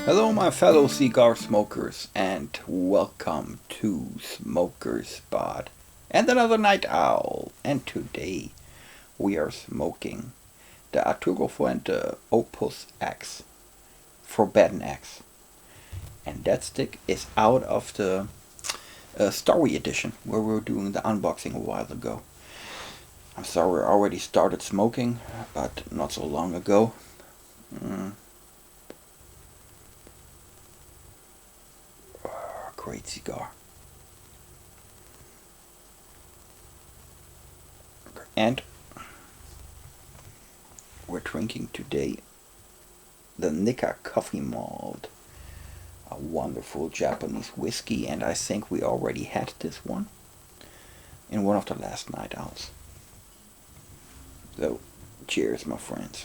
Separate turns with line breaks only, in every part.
Hello, my fellow cigar smokers, and welcome to Smoker's Spot and another night owl. And today we are smoking the Arturo Fuente Opus X, Forbidden X, and that stick is out of the Story Edition where we were doing the unboxing a while ago. I'm sorry, I already started smoking, but not so long ago. Great cigar. And we're drinking today the Nika Coffee Malt, a wonderful Japanese whiskey, and I think we already had this one in one of the last night owls. So, cheers, my friends.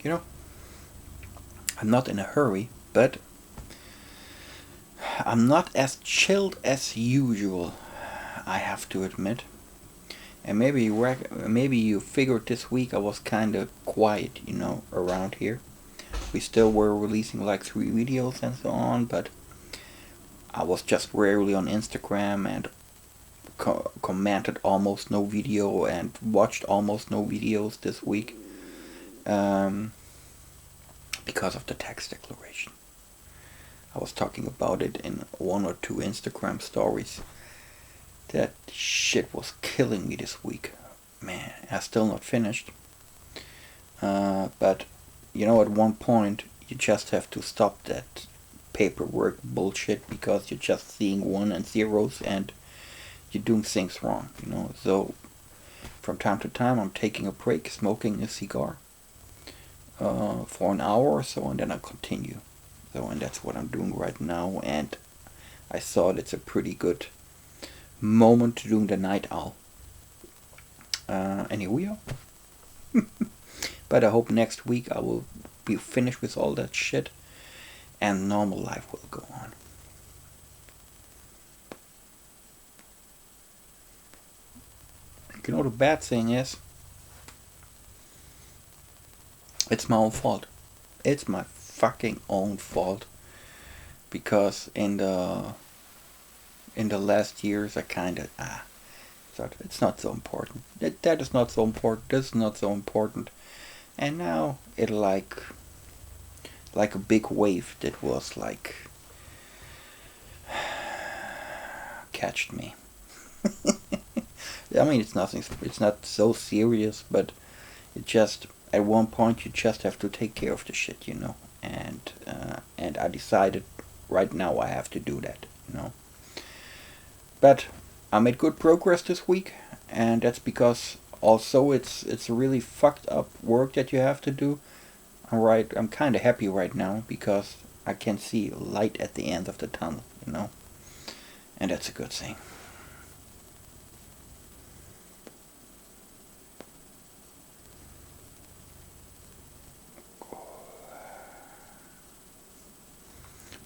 You know, I'm not in a hurry, but I'm not as chilled as usual, I have to admit. And maybe you figured this week I was kind of quiet, around here. We still were releasing like 3 videos and so on, but I was just rarely on Instagram and commented almost no video and watched almost no videos this week. Because of the tax declaration. I was talking about it in 1 or 2 Instagram stories. That shit was killing me this week. Man, I'm still not finished. But, at one point, you just have to stop that paperwork bullshit because you're just seeing 1 and zeros and you're doing things wrong, So, from time to time, I'm taking a break, smoking a cigar for an hour or so, and then I'll continue. So, and that's what I'm doing right now, and I thought it's a pretty good moment to do the night owl. And here we are. But I hope next week I will be finished with all that shit and normal life will go on. The bad thing is, it's my own fault. It's my fucking own fault. Because in the last years I kinda thought it's not so important. That is not so important. This is not so important. And now it like a big wave that was like catched me. I mean, it's not so serious, but it just, at one point you just have to take care of the shit, and I decided right now I have to do that, But I made good progress this week, and that's because also it's really fucked up work that you have to do. I'm kind of happy right now because I can see light at the end of the tunnel, and that's a good thing.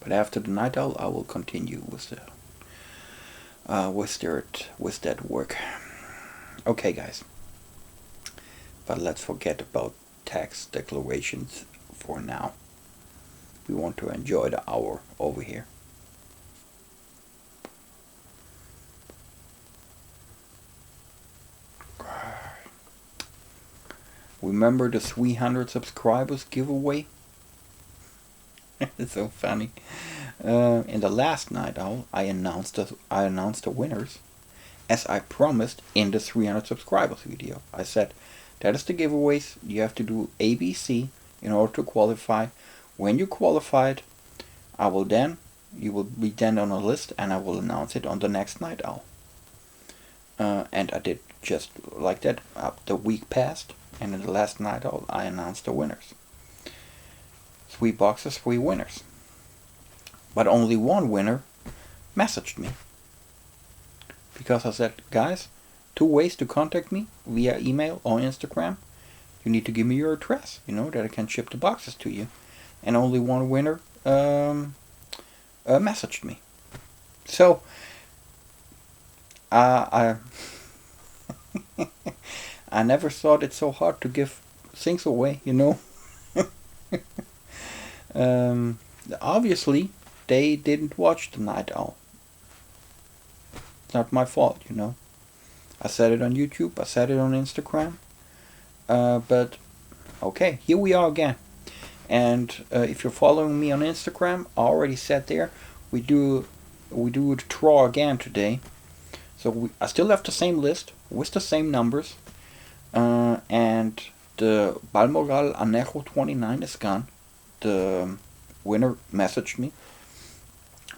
But after the night owl, I will continue with that work. Okay, guys. But let's forget about tax declarations for now. We want to enjoy the hour over here. Remember the 300 subscribers giveaway? It's so funny. In the last night owl, I announced the winners, as I promised in the 300 subscribers video. I said, that is the giveaways. You have to do ABC in order to qualify. When you qualified, you will be then on a list, and I will announce it on the next night owl. And I did just like that. The week passed, and in the last night owl, I announced the winners. 3 boxes, 3 winners. But only 1 winner messaged me. Because I said, guys, 2 ways to contact me, via email or Instagram. You need to give me your address, that I can ship the boxes to you. And only 1 winner messaged me. So I I never thought it so hard to give things away, you know. um, Obviously, they didn't watch the Night Owl. It's not my fault, you know. I said it on YouTube. I said it on Instagram. But okay, here we are again. And if you're following me on Instagram, I already said there we do the draw again today. So I still have the same list with the same numbers, and the Balmoral Anejo 29 is gone. The winner messaged me.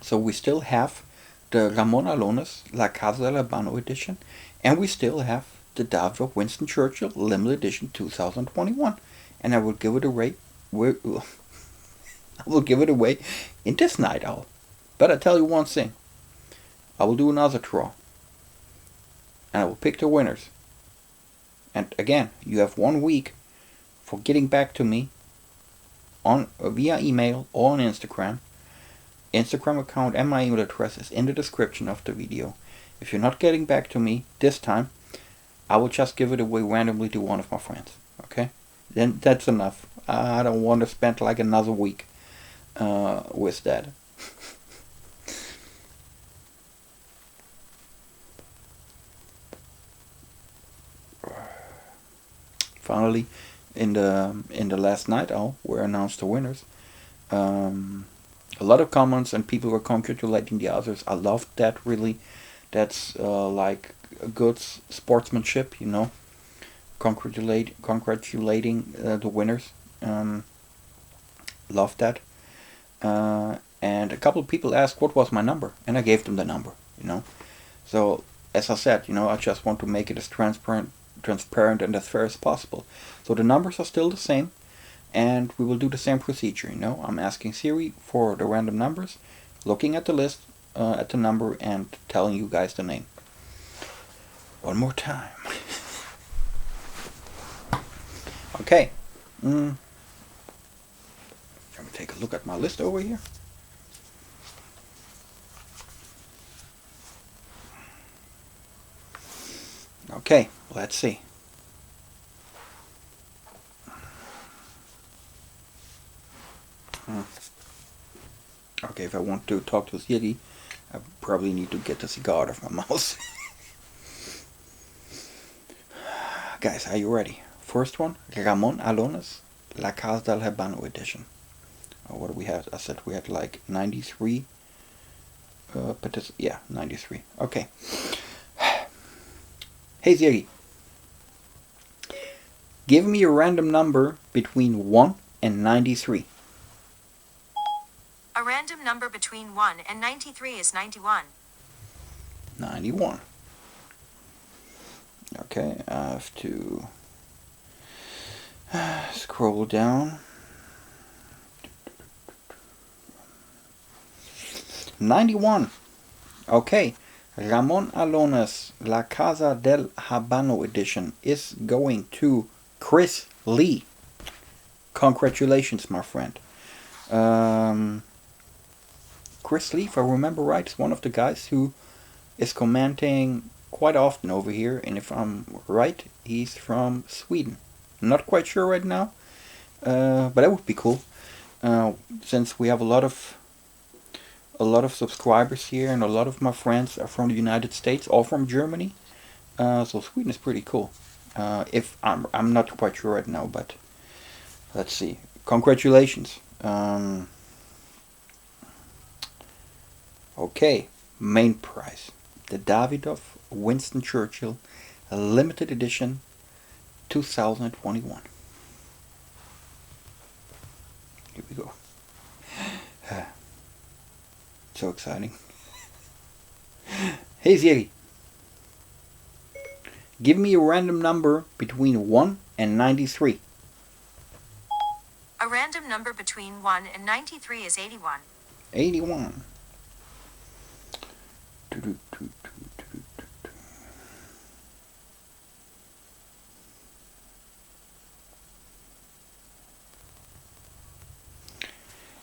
So we still have the Ramon Alones La Casa del Habano edition, and we still have the David of Winston Churchill limited edition 2021. And I will give it away. I will give it away in this Night Owl. But I tell you one thing. I will do another draw. And I will pick the winners. And again, you have 1 week for getting back to me on via email or on Instagram. Instagram account and my email address is in the description of the video. If you're not getting back to me this time, I will just give it away randomly to one of my friends. Okay? Then that's enough. I don't want to spend like another week with that. Finally, in the last Night Owl, we announced the winners. A lot of comments and people were congratulating the others. I loved that, really. That's like a good sportsmanship, you know. Congratulating the winners. Loved that. And a couple of people asked what was my number, and I gave them the number, you know. So as I said, you know, I just want to make it as transparent and as fair as possible. So the numbers are still the same, and we will do the same procedure, you know. I'm asking Siri for the random numbers, looking at the list, at the number, and telling you guys the name. One more time. Okay. Let me take a look at my list over here. Okay, let's see. Okay, if I want to talk to Siri, I probably need to get the cigar out of my mouth. Guys, are you ready? First one, Ramon Alones, La Casa del Habano edition. What do we have? I said we had like 93. Yeah, 93. Okay. Hey Siri, give me a random number between 1 and 93.
A random number between 1 and 93 is 91.
91. Okay, I have to scroll down. 91. Okay, Ramon Alones La Casa del Habano edition is going to Chris Lee. Congratulations, my friend. Chris Lee, if I remember right, is one of the guys who is commenting quite often over here, and if I'm right, he's from Sweden. I'm not quite sure right now, but that would be cool, since we have a lot of subscribers here, and a lot of my friends are from the United States or from Germany. So Sweden is pretty cool. If I'm not quite sure right now, but let's see. Congratulations. Okay, main prize. The Davidoff Winston Churchill limited edition 2021. Here we go. So exciting. Hey Siri, give me a random number between 1 and 93.
A random number between 1 and 93 is 81.
81.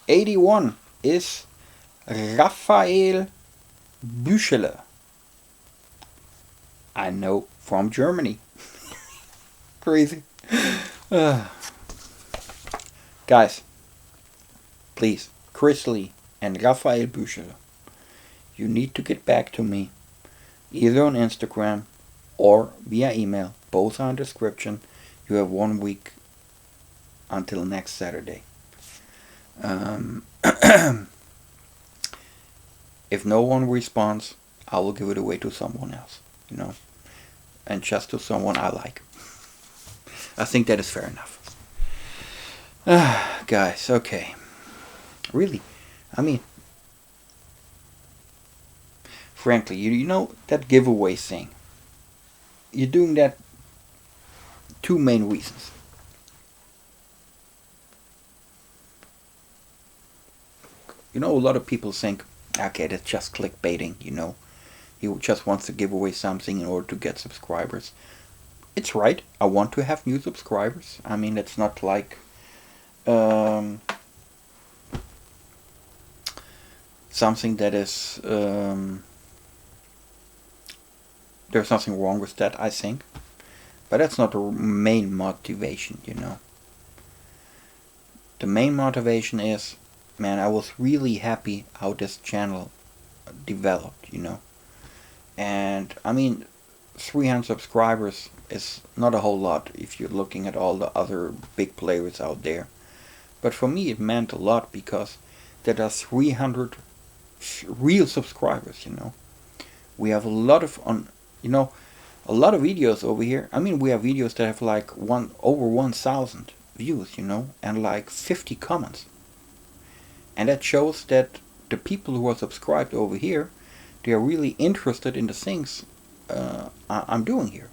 81 is Raphael Büchele. I know, from Germany. Crazy. Guys, please, Chris Lee and Raphael Büchele, you need to get back to me, either on Instagram or via email. Both are in the description. You have 1 week until next Saturday. If no one responds, I will give it away to someone else, and just to someone I like. I think that is fair enough. Guys, okay. Really, I mean, frankly, you know that giveaway thing. You're doing that two main reasons. A lot of people think, okay, that's just clickbaiting. He just wants to give away something in order to get subscribers. It's right. I want to have new subscribers. I mean, it's not like something that is there's nothing wrong with that, I think, but that's not the main motivation. The main motivation is, man, I was really happy how this channel developed. And I mean, 300 subscribers is not a whole lot if you're looking at all the other big players out there. But for me, it meant a lot because there are 300 real subscribers. We have a lot of a lot of videos over here. I mean, we have videos that have like over 1,000 views, and like 50 comments. And that shows that the people who are subscribed over here, they are really interested in the things I'm doing here,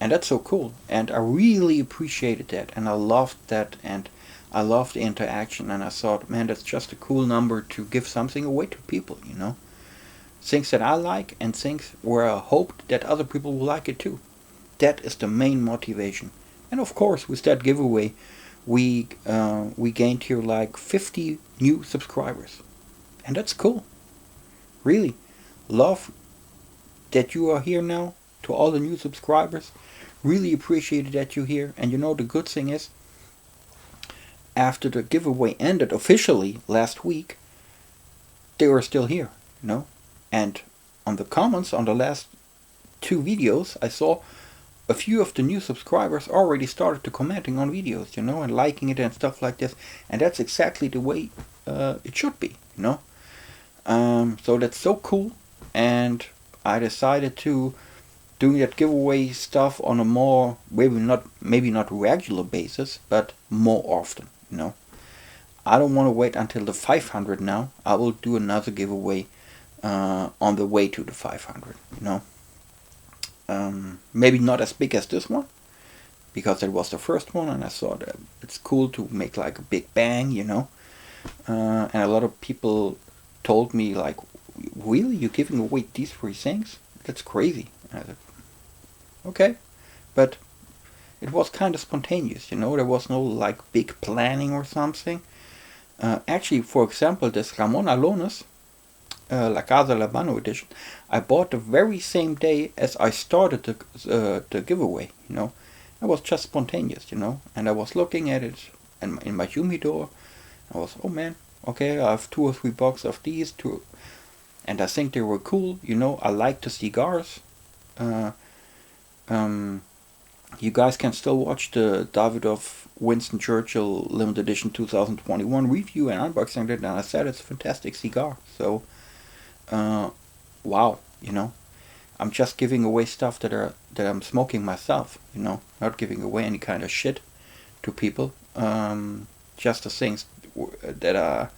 And that's so cool. And I really appreciated that. And I loved that. And I loved the interaction. And I thought, man, that's just a cool number to give something away to people, Things that I like and things where I hoped that other people will like it too. That is the main motivation. And of course, with that giveaway, we gained here like 50 new subscribers. And that's cool. Really. Love that you are here now. To all the new subscribers. Really appreciated that you're here. And the good thing is, after the giveaway ended officially last week, they were still here, And on the comments on the last 2 videos, I saw a few of the new subscribers already started to commenting on videos, and liking it and stuff like this. And that's exactly the way it should be, So that's so cool. And I decided to doing that giveaway stuff on a more maybe not regular basis, but more often. I don't want to wait until the 500 now. I will do another giveaway on the way to the 500. Maybe not as big as this one, because it was the first one, and I thought it's cool to make like a big bang. And a lot of people told me like, really, you're giving away these 3 things? That's crazy. And I said, okay, but it was kind of spontaneous, there was no like big planning or something. Actually, for example, this Ramon Alones La Casa Labano edition, I bought the very same day as I started the giveaway. It was just spontaneous, and I was looking at it in my humidor. I was, oh man, okay, I have 2 or 3 boxes of these two, and I think they were cool. I like the cigars. You guys can still watch the Davidoff Winston Churchill limited edition 2021 review and unboxing it, and I said it's a fantastic cigar. So, wow, I'm just giving away stuff that I'm smoking myself, not giving away any kind of shit to people. Just the things that are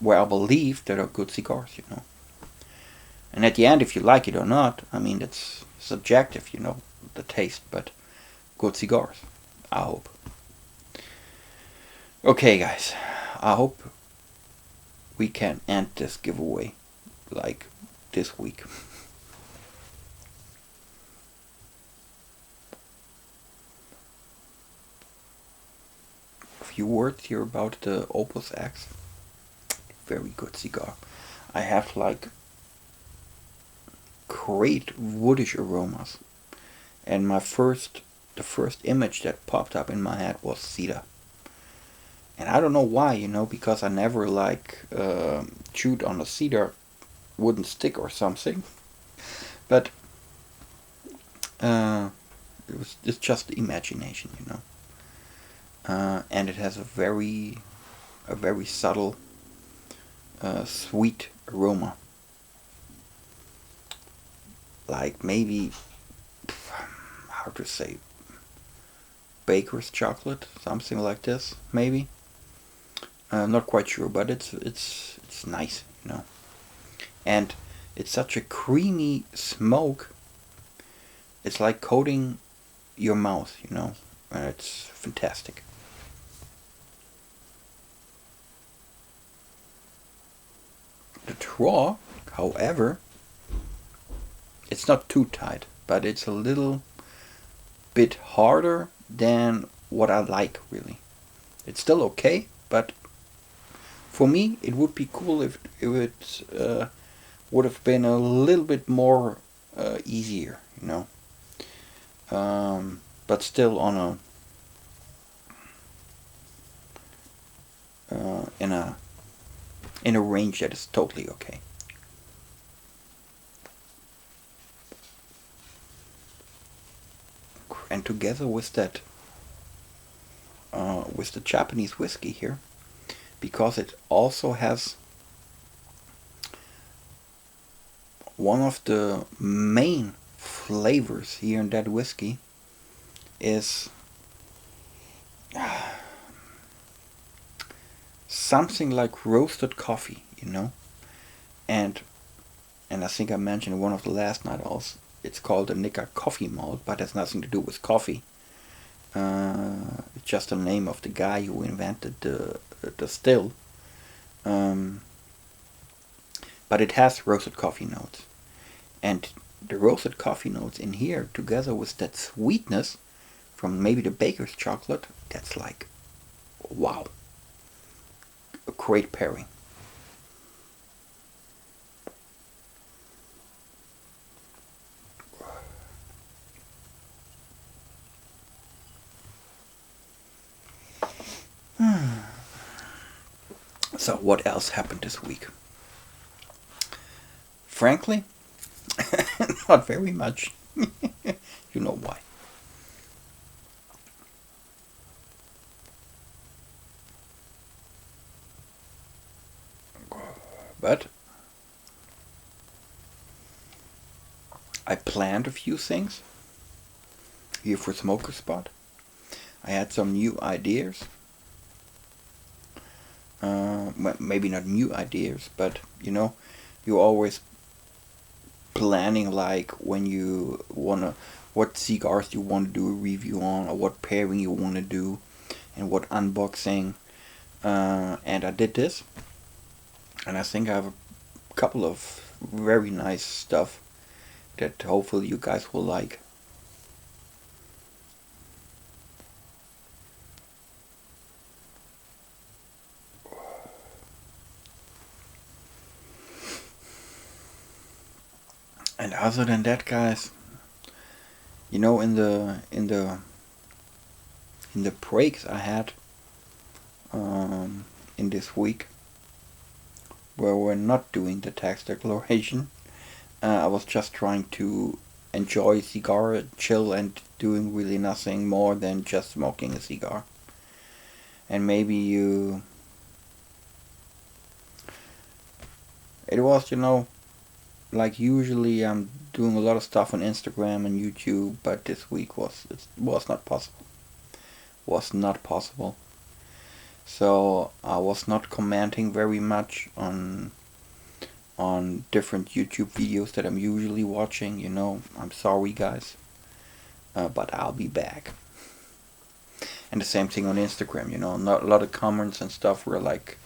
where I believe that are good cigars, And at the end, if you like it or not, I mean, it's subjective, the taste, but good cigars, I hope. Okay, guys, I hope we can end this giveaway like this week. A few words here about the Opus X. very good cigar. I have like great woodish aromas, and the first image that popped up in my head was cedar. And I don't know why, because I never like chewed on a cedar wooden stick or something. But uh, it's just the imagination. And it has a very subtle, sweet aroma, like maybe how to say, baker's chocolate, something like this, maybe. Not quite sure, but it's nice. And it's such a creamy smoke. It's like coating your mouth. And it's fantastic. The draw, however, it's not too tight, but it's a little bit harder than what I like, really. It's still okay, but for me, it would be cool if it would have been a little bit more easier. But still on a in a range that is totally okay. And together with that, with the Japanese whiskey here, because it also has one of the main flavors here in that whiskey is something like roasted coffee. And I think I mentioned in one of the last night also, it's called a Nikka coffee malt, but it has nothing to do with coffee. It's just the name of the guy who invented the still. But it has roasted coffee notes. And the roasted coffee notes in here, together with that sweetness from maybe the baker's chocolate, that's like, wow, a great pairing. So what else happened this week? Frankly, not very much. You know why. But I planned a few things here for Smoker Spot. I had some new ideas. Maybe not new ideas, but you're always planning, like when you wanna, what cigars you want to do a review on, or what pairing you want to do, and what unboxing. And I did this, and I think I have a couple of very nice stuff that hopefully you guys will like. And other than that, guys, in the breaks I had in this week, where we're not doing the tax declaration, I was just trying to enjoy a cigar, chill, and doing really nothing more than just smoking a cigar. And maybe it was, like usually I'm doing a lot of stuff on Instagram and YouTube, but this week it was not possible. Was not possible. So I was not commenting very much on different YouTube videos that I'm usually watching. I'm sorry, guys, but I'll be back. And the same thing on Instagram. Not a lot of comments and stuff were like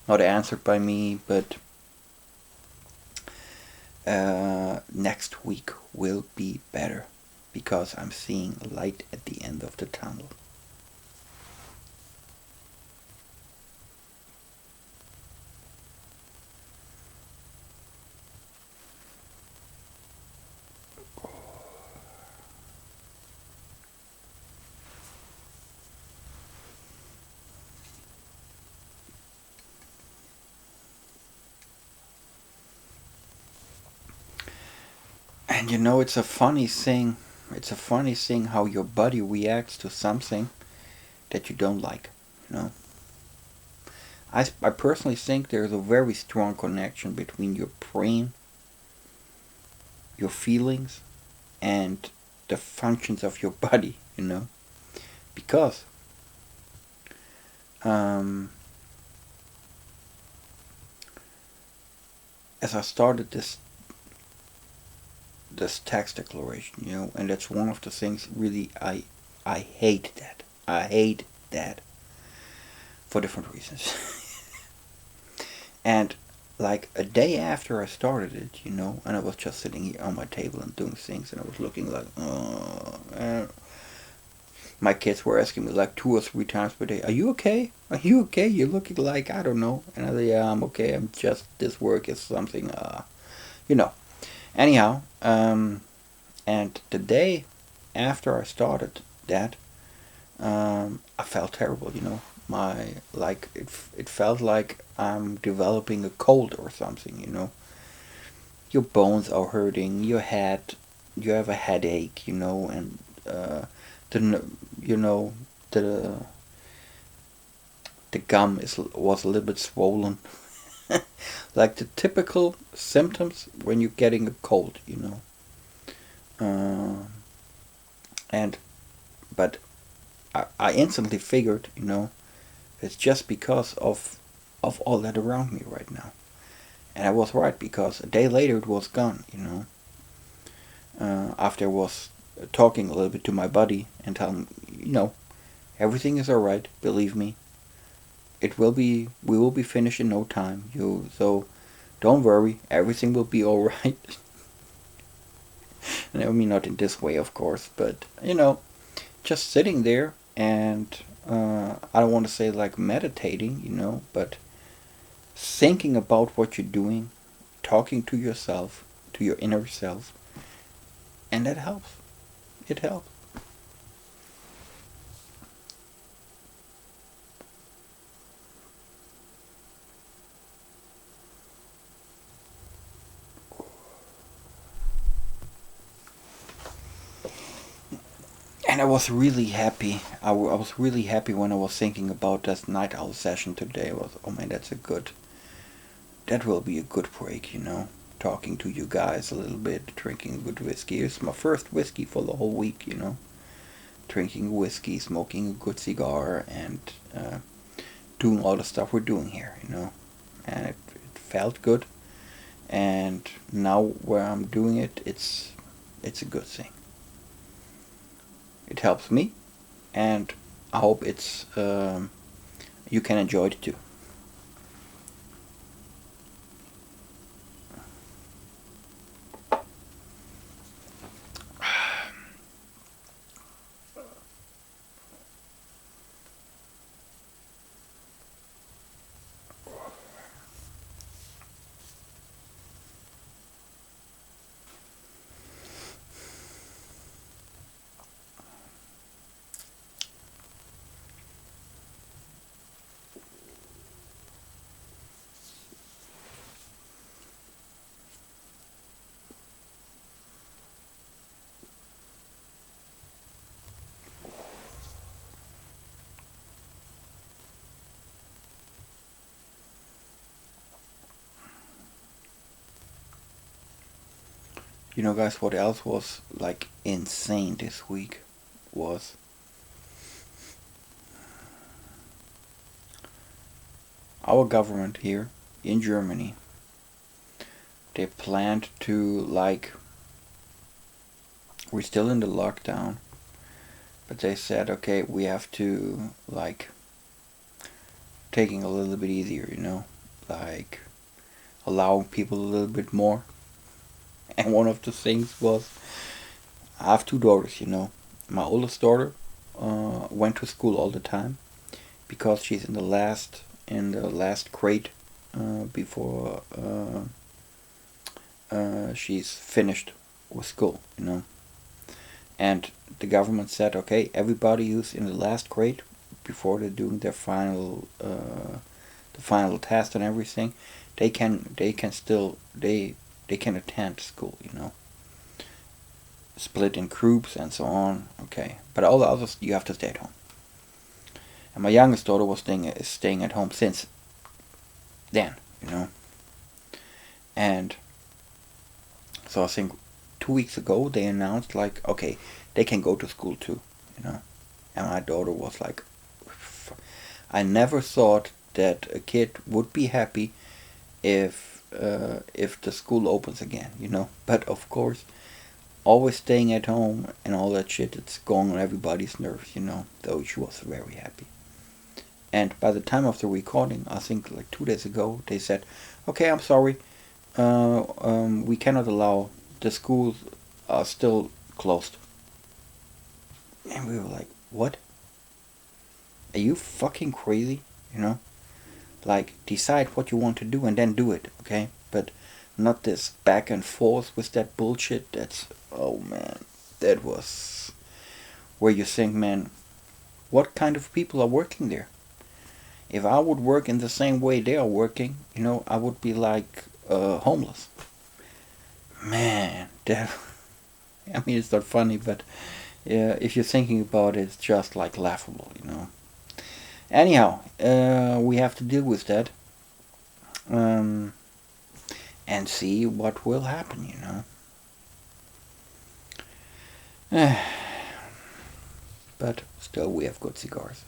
not answered by me, but next week will be better because I'm seeing light at the end of the tunnel. And you know, it's a funny thing. It's a funny thing how your body reacts to something that you don't like. You know, I personally think there's a very strong connection between your brain, your feelings, and the functions of your body. You know, because um, as I started this tax declaration, you know, and that's one of the things really I hate that. I hate that for different reasons. And like a day after I started it, you know, and I was just sitting here on my table and doing things, and I was looking like, oh, and my kids were asking me like 2 or 3 times per day, "Are you okay? Are you okay? You're looking like I don't know." And I said, "Yeah, I'm okay. I'm just this work is something, you know." Anyhow, and the day after I started that, I felt terrible. You know, my like it felt like I'm developing a cold or something. You know, your bones are hurting, your head, you have a headache. You know, and the you know the the gum was a little bit swollen, like the typical symptoms when you're getting a cold. You know, uh, and but I instantly figured, you know, it's just because of all that around me right now. And I was right because a day later it was gone, you know. After I was talking a little bit to my buddy and telling him, you know, everything is alright, believe me. We will be finished in no time. So don't worry, everything will be alright. And I mean, not in this way, of course, but, you know, just sitting there and I don't want to say like meditating, you know, but thinking about what you're doing, talking to yourself, to your inner self, and that helps. It helps. And I was really happy. I was really happy when I was thinking about this night owl session today. I was, oh man, that will be a good break, you know. Talking to you guys a little bit, drinking good whiskey. It's my first whiskey for the whole week, you know. Drinking whiskey, smoking a good cigar, and doing all the stuff we're doing here, you know. And it felt good. And now where I'm doing it, it's a good thing. It helps me, and I hope it's you can enjoy it too. You know, guys, what else was like insane this week was our government here in Germany. They planned to like we're still in the lockdown, but they said, okay, we have to like taking a little bit easier, you know, like allowing people a little bit more. And one of the things was I have 2 daughters, you know. My oldest daughter went to school all the time because she's in the last grade before she's finished with school, you know. And the government said, okay, everybody who's in the last grade before they're doing their final the final test and everything, they can still they can attend school, you know. split in groups and so on. Okay, but all the others you have to stay at home. And my youngest daughter is staying at home since then, And so I think 2 weeks ago they announced like, okay, they can go to school too. And my daughter was like, I never thought that a kid would be happy if the school opens again. But of course, always staying at home and all that shit, it's going on everybody's nerves. Though she was very happy. And by the time of the recording, I think like 2 days ago, they said, okay, I'm sorry, we cannot allow, the schools are still closed. And we were like, what? Are you fucking crazy? Like, decide what you want to do and then do it, okay? But not this back and forth with that bullshit. That's, oh man, that was where you think, man, what kind of people are working there? If I would work in the same way they are working, I would be like homeless. Man, that. I mean, it's not funny, but if you're thinking about it, it's just like laughable. Anyhow, we have to deal with that and see what will happen. But still, we have good cigars.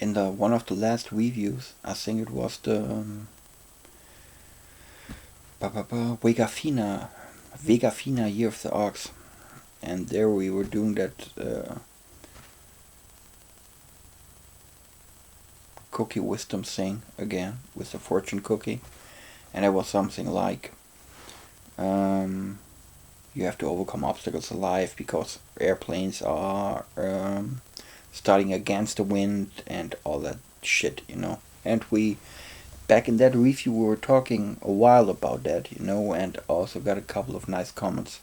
In the one of the last reviews, I think it was the Vegafina Year of the Ox, and there we were doing that cookie wisdom thing again with the fortune cookie, and it was something like you have to overcome obstacles in life because airplanes are starting against the wind and all that shit. And back in that review, we were talking a while about that, and also got a couple of nice comments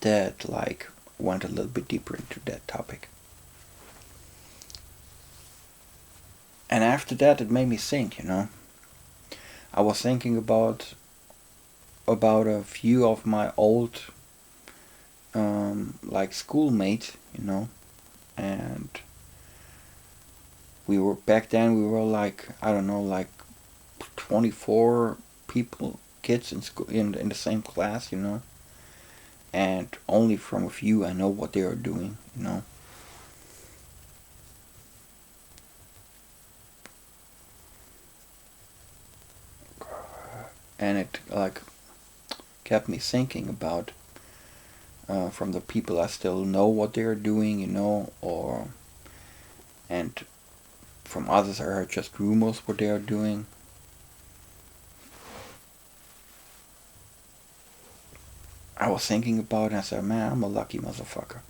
that like went a little bit deeper into that topic. And after that, it made me think. I was thinking about a few of my old like schoolmates, and we were back then. We were like, I don't know, like 24 kids in school in the same class, and only from a few I know what they are doing. And it like kept me thinking about from the people I still know what they're doing, and from others I heard just rumors what they are doing. I was thinking about it and I said, man, I'm a lucky motherfucker.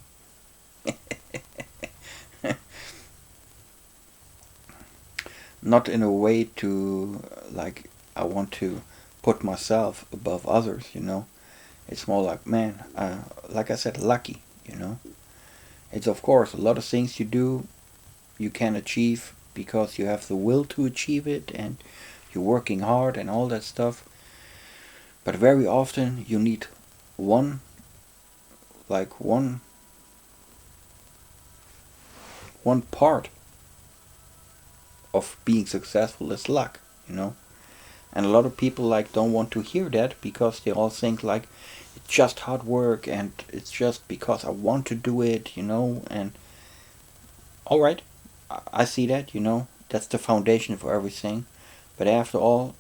Not in a way to, like, I want to put myself above others. It's more like, man, like I said, lucky. It's of course a lot of things you do, you can achieve because you have the will to achieve it and you're working hard and all that stuff. But very often you need one part of being successful is luck. And a lot of people like don't want to hear that because they all think like it's just hard work and it's just because I want to do it. And all right, I see that. That's the foundation for everything. But after all,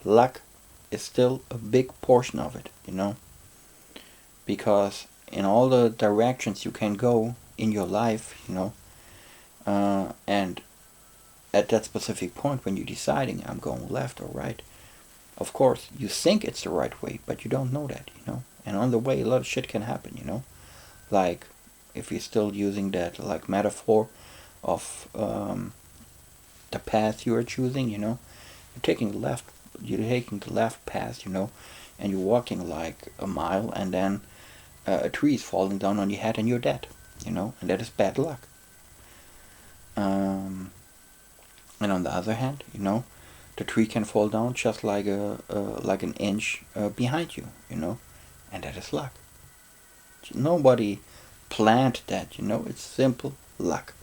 luck is still a big portion of it. Because in all the directions you can go in your life, and at that specific point when you're deciding I'm going left or right, Of course, you think it's the right way, but you don't know that, And on the way, a lot of shit can happen. Like, if you're still using that, like, metaphor of the path you are choosing, you're taking the left path, and you're walking like a mile, and then a tree is falling down on your head and you're dead, and that is bad luck. Um, and on the other hand, the tree can fall down just like like an inch behind you, and that is luck. Nobody planned that, It's simple luck,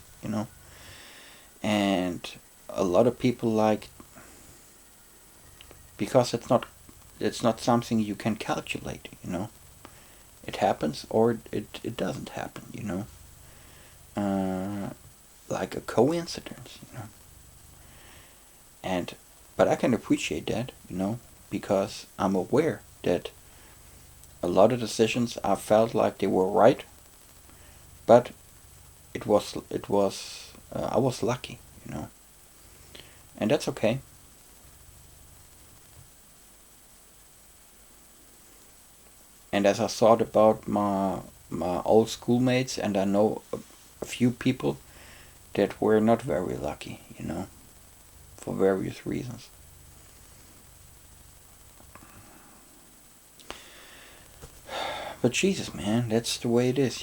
And a lot of people like, because it's not something you can calculate, It happens or it doesn't happen, Like a coincidence, And but I can appreciate that, because I'm aware that a lot of decisions I felt like they were right, but I was lucky, and that's okay. And as I thought about my old schoolmates, and I know a few people that were not very lucky, for various reasons. But Jesus, man, that's the way it is,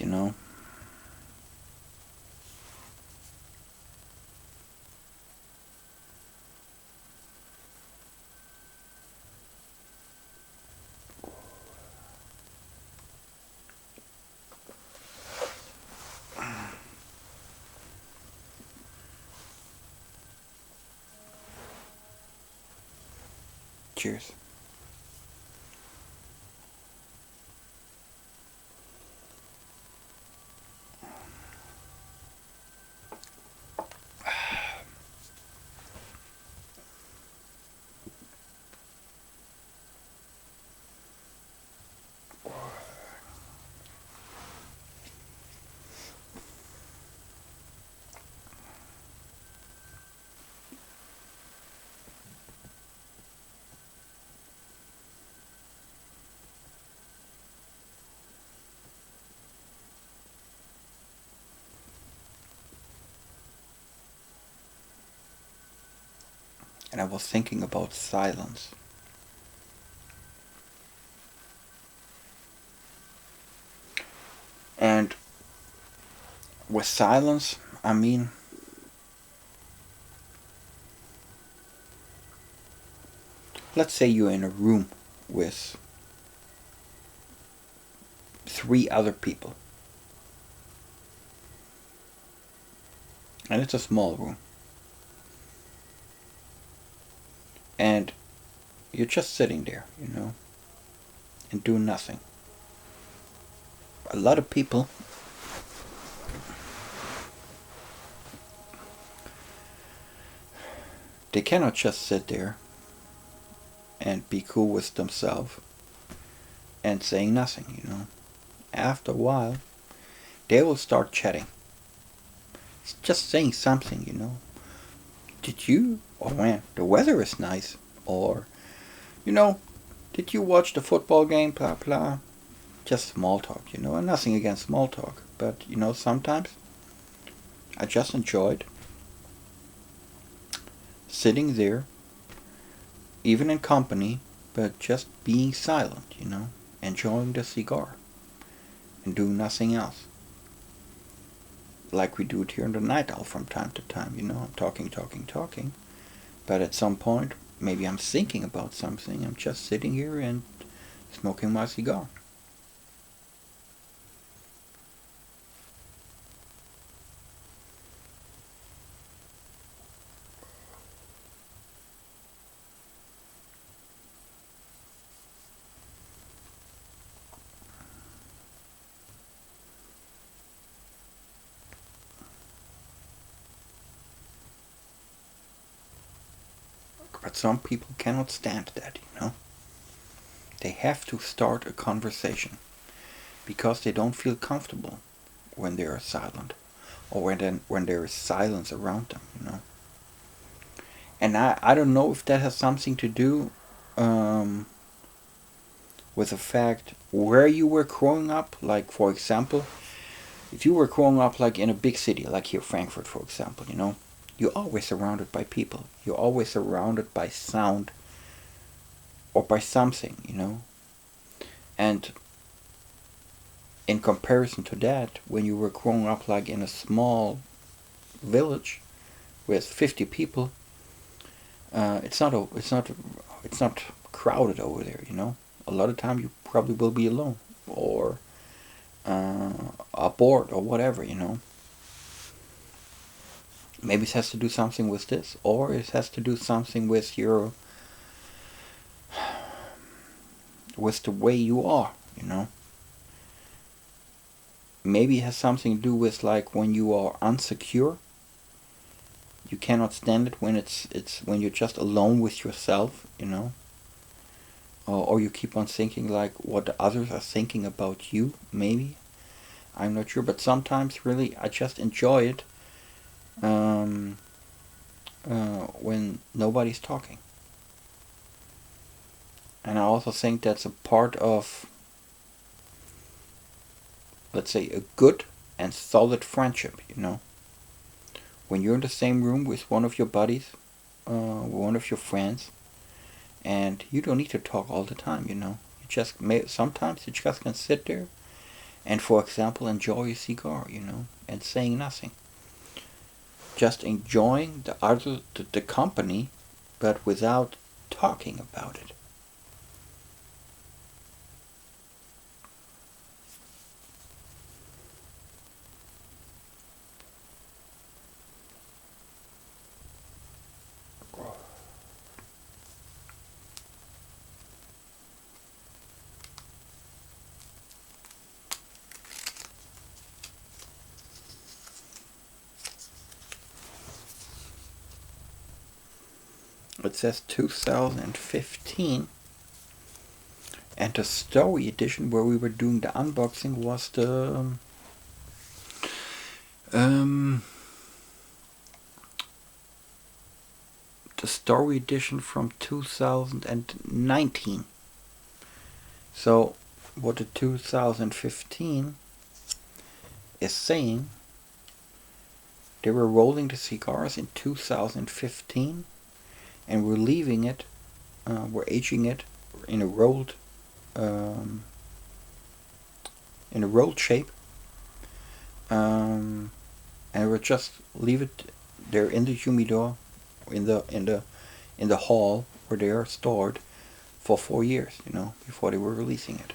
Cheers. And I was thinking about silence. And with silence, I mean, let's say you're in a room with 3 other people. And it's a small room. And you're just sitting there, and doing nothing. A lot of people they cannot just sit there and be cool with themselves and saying nothing. After a while, they will start chatting. It's just saying something. Did you? Oh man, the weather is nice. Or, did you watch the football game? Blah blah. Just small talk, and nothing against small talk. But, sometimes I just enjoyed sitting there, even in company, but just being silent, enjoying the cigar and doing nothing else. Like we do it here in the night owl from time to time, talking, talking, talking. But at some point, maybe I'm thinking about something. I'm just sitting here and smoking my cigar. But some people cannot stand that, They have to start a conversation because they don't feel comfortable when they are silent, or when there is silence around them, And I don't know if that has something to do um, with the fact where you were growing up. Like, for example, if you were growing up like in a big city, like here, Frankfurt, for example, you're always surrounded by people. You're always surrounded by sound or by something. And in comparison to that, when you were growing up like in a small village with 50 people, it's not crowded over there. A lot of time you probably will be alone or bored or whatever. Maybe it has to do something with this, or it has to do something with the way you are. Maybe it has something to do with like when you are unsecure. You cannot stand it when it's when you're just alone with yourself. Or you keep on thinking like what the others are thinking about you. Maybe I'm not sure, but sometimes really I just enjoy it um, when nobody's talking. And I also think that's a part of, let's say, a good and solid friendship. When you're in the same room with one of your buddies, one of your friends, and you don't need to talk all the time. Sometimes you just can sit there and, for example, enjoy a cigar, and saying nothing. Just enjoying the company, but without talking about it. It says 2015, and the story edition where we were doing the unboxing was um, the story edition from 2019. So what the 2015 is saying, they were rolling the cigars in 2015, and we're leaving it, we're aging it in a rolled um, shape, and we'll just leave it there in the humidor, in the hall where they are stored for 4 years, before they were releasing it.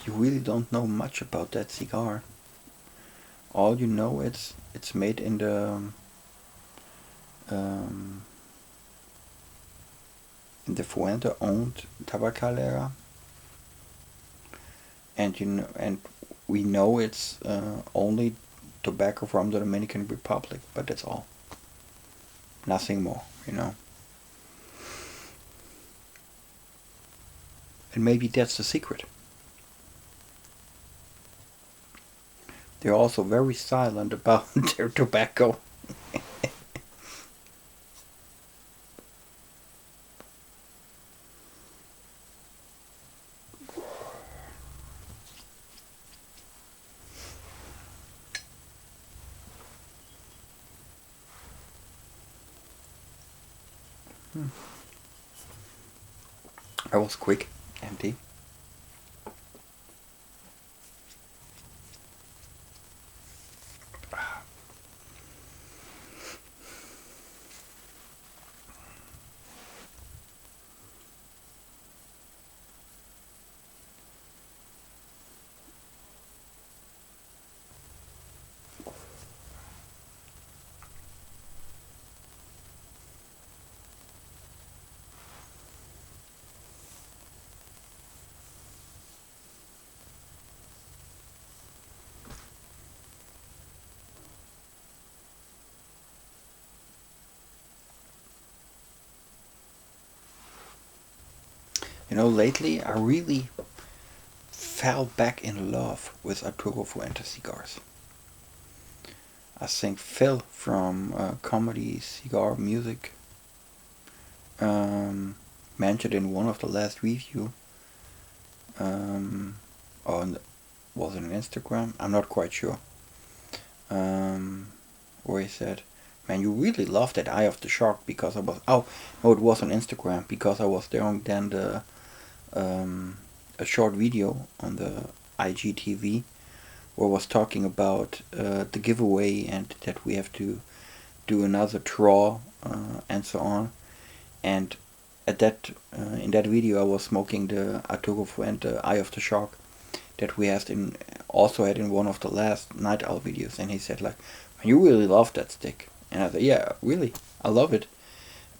You really don't know much about that cigar. All you know, it's made in um, the Fuente-owned Tabacalera, and we know it's only tobacco from the Dominican Republic, but that's all. Nothing more. And maybe that's the secret. They're also very silent about their tobacco. That was quick, empty. Lately I really fell back in love with Arturo Fuente cigars. I think Phil from Comedy Cigar Music um, mentioned in one of the last review um, on was it on Instagram? I'm not quite sure. Um, where he said, "Man, you really love that Eye of the Shark because I was no, it was on Instagram because I was there on then the a short video on the IGTV where I was talking about the giveaway and that we have to do another draw and so on. And at that in that video, I was smoking the Arturo Fuente Eye of the Shark that we had also had in one of the last Night Owl videos. And he said like, "You really love that stick," and I said, "Yeah, really, I love it."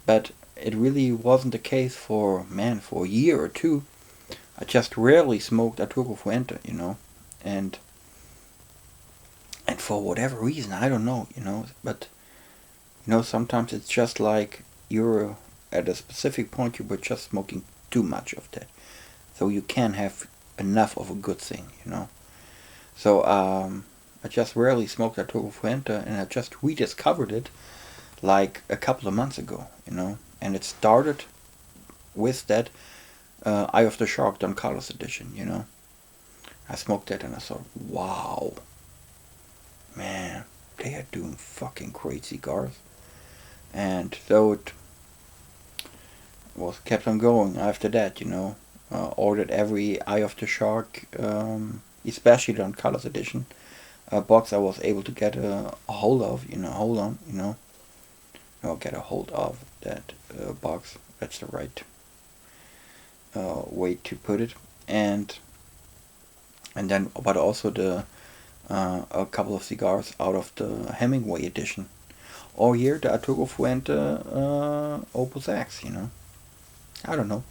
But it really wasn't the case for a year or two. I just rarely smoked Arturo Fuente, and for whatever reason, I don't know, but sometimes it's just like you're at a specific point you were just smoking too much of that, so you can't have enough of a good thing. So I just rarely smoked Arturo Fuente, and I just rediscovered it like a couple of months ago. And it started with that Eye of the Shark Don Carlos edition. I smoked that and I thought, wow, man, they are doing fucking great cigars. And so it was kept on going after that. Ordered every Eye of the Shark, especially Don Carlos edition, box I was able to get a hold of, get a hold of that box. That's the right way to put it. And then, but also a couple of cigars out of the Hemingway edition. Or here the Arturo Fuente Opus X. I don't know.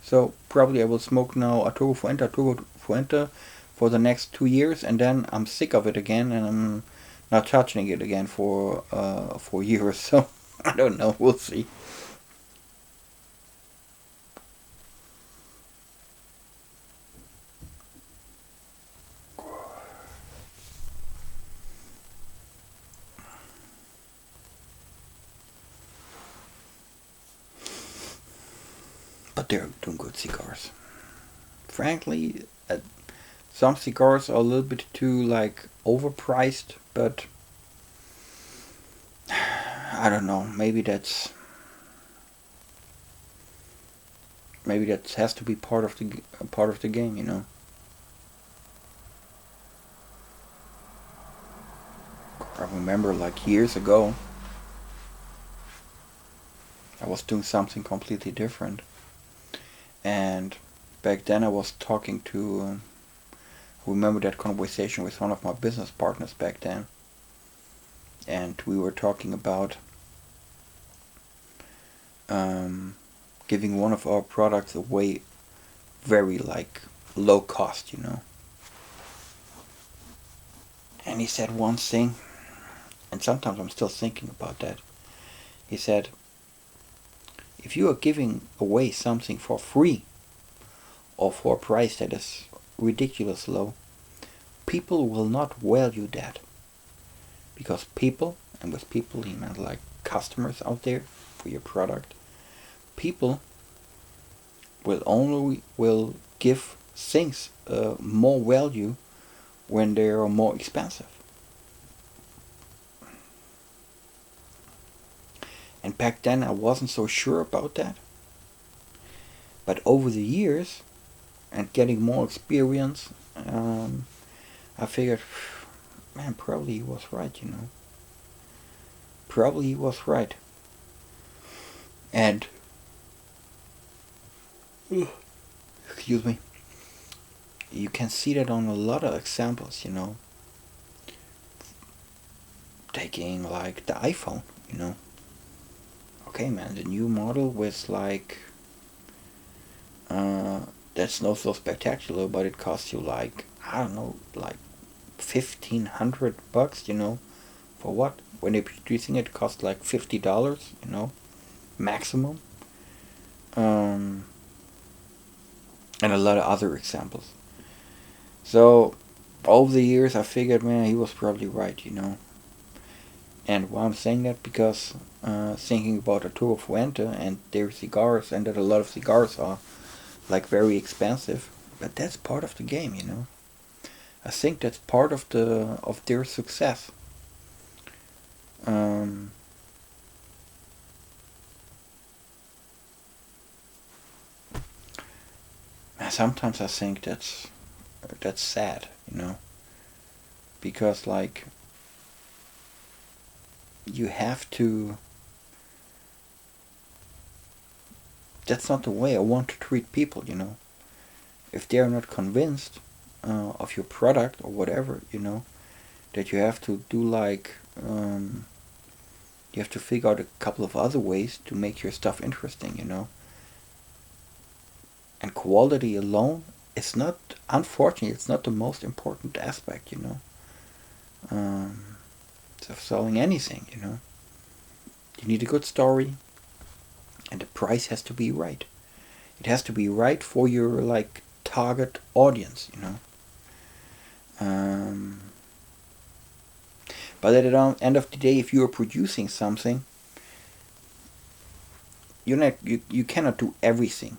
So probably I will smoke now Arturo Fuente for the next 2 years, and then I'm sick of it again, and I'm not touching it again for a year or so. I don't know. We'll see. But they're doing good cigars. Frankly, some cigars are a little bit too overpriced, but I don't know. Maybe that has to be part of the game. I remember years ago, I was doing something completely different, and back then I was talking to. Remember that conversation with one of my business partners back then, and we were talking about giving one of our products away very low cost. And he said one thing, and sometimes I'm still thinking about that. He said, if you are giving away something for free or for a price that is ridiculous low, people will not value that. Because people, and with people he meant customers out there for your product, people will give things more value when they are more expensive. And back then I wasn't so sure about that. But over the years and getting more experience, I figured, man, probably he was right. Probably he was right. And excuse me, you can see that on a lot of examples. Taking the iPhone. Okay, man, the new model with that's not so spectacular, but it costs you I don't know, $1,500. For what? When they're producing it costs $50. Maximum. and a lot of other examples. So over the years, I figured, man, he was probably right, And why I'm saying that, because thinking about Arturo Fuente and their cigars, and that a lot of cigars are like very expensive, but that's part of the game. I think that's part of their success. Um, Sometimes I think that's sad, because like you have to. That's not the way I want to treat people. If they are not convinced of your product or whatever, that you have to do like you have to figure out a couple of other ways to make your stuff interesting. And quality alone is not, unfortunately, it's not the most important aspect. Um, of selling anything. You need a good story, and the price has to be right. It has to be right for your like target audience. Um, but at the end of the day, if you are producing something, you cannot do everything.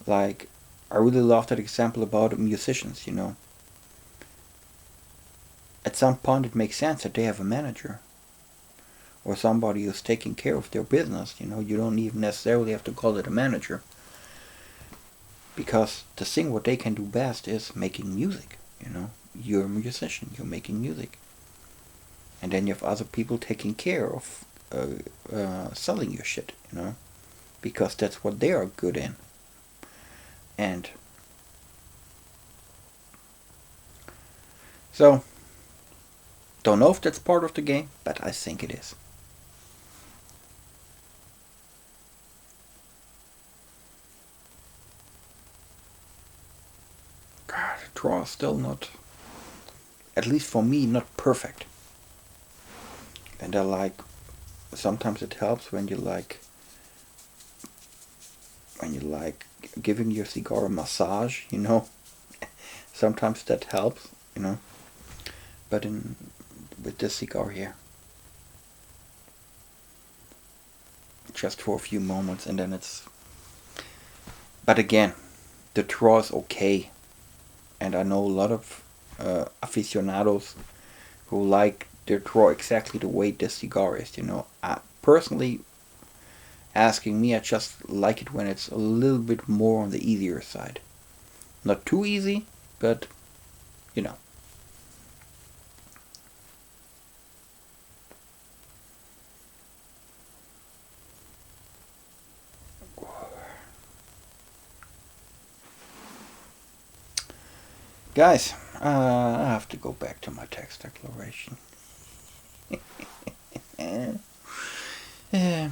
Like, I really love that example about musicians. At some point, it makes sense that they have a manager or somebody who's taking care of their business. You don't even necessarily have to call it a manager, because the thing what they can do best is making music. You're a musician, you're making music, and then you have other people taking care of selling your shit. Because that's what they are good in. And so, don't know if that's part of the game, but I think it is. God, the draw is still not, at least for me, not perfect. And I like, sometimes it helps when you like giving your cigar a massage. Sometimes that helps. But with this cigar here, just for a few moments, and then it's. But again, the draw is okay, and I know a lot of aficionados who like their draw exactly the way this cigar is. I personally, asking me, I just like it when it's a little bit more on the easier side. Not too easy, but you know. Guys, I have to go back to my text declaration. Yeah,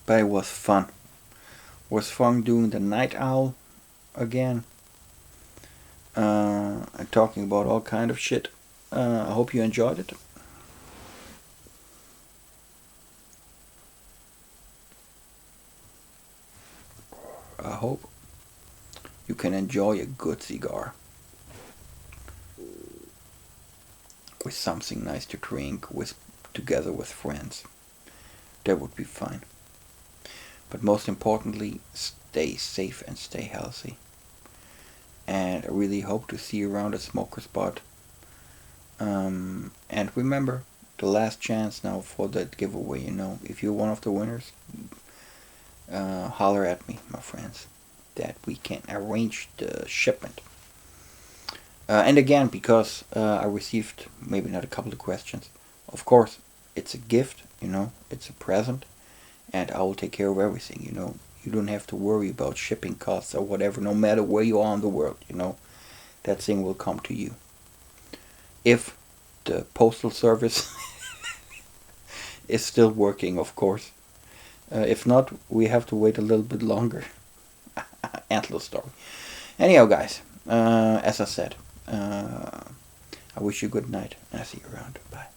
but it was fun. It was fun doing the night owl again. And talking about all kind of shit. I hope you enjoyed it. I hope you can enjoy a good cigar with something nice to drink with together with friends. That would be fine. But most importantly, stay safe and stay healthy. And I really hope to see you around at Smoker Spot. And remember, the last chance now for that giveaway. If you're one of the winners, holler at me, my friends, that we can arrange the shipment. And again, because I received maybe not a couple of questions, of course, it's a gift, it's a present, and I will take care of everything. You don't have to worry about shipping costs or whatever, no matter where you are in the world. That thing will come to you. If the postal service is still working, of course. If not, we have to wait a little bit longer. Antler story. Anyhow, guys, as I said, I wish you good night, and I see you around. Bye.